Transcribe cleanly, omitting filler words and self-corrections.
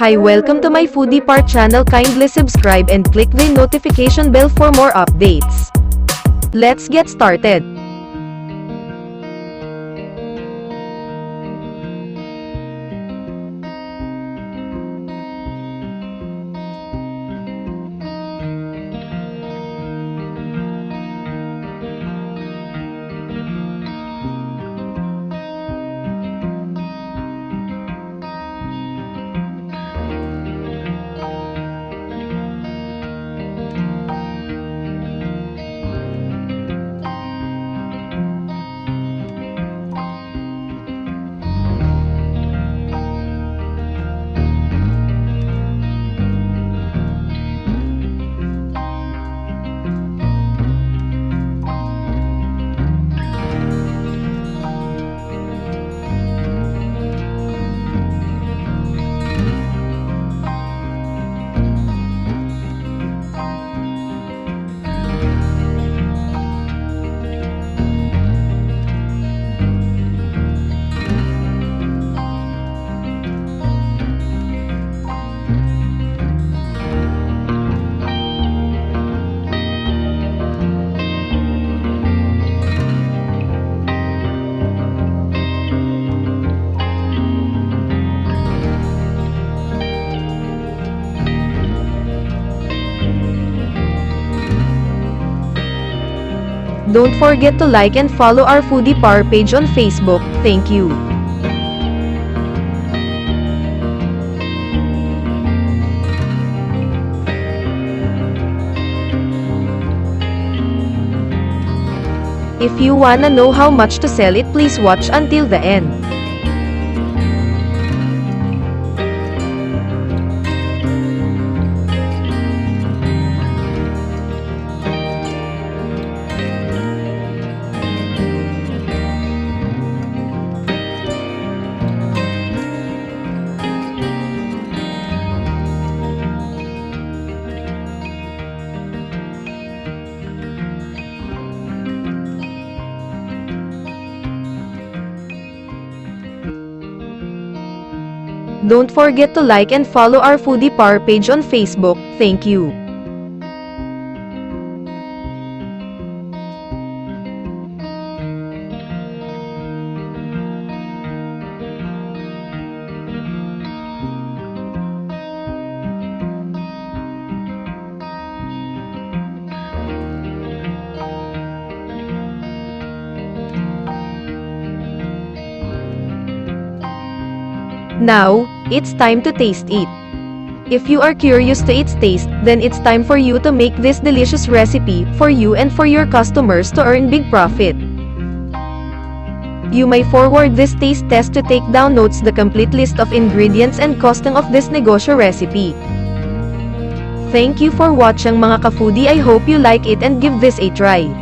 Hi, welcome to my Foodie Part channel. Kindly subscribe and click the notification bell for more updates. Let's get started. Don't forget to like and follow our Foodie Par page on Facebook. Thank you. If you wanna know how much to sell it, please watch until the end. Don't forget to like and follow our Foodie Par page on Facebook. Thank you. Now, it's time to taste it. If you are curious to its taste, then it's time for you to make this delicious recipe for you and for your customers to earn big profit. You may forward this taste test to take down notes the complete list of ingredients and costing of this negosyo recipe. Thank you for watching mga ka-foodie. I hope you like it and give this a try.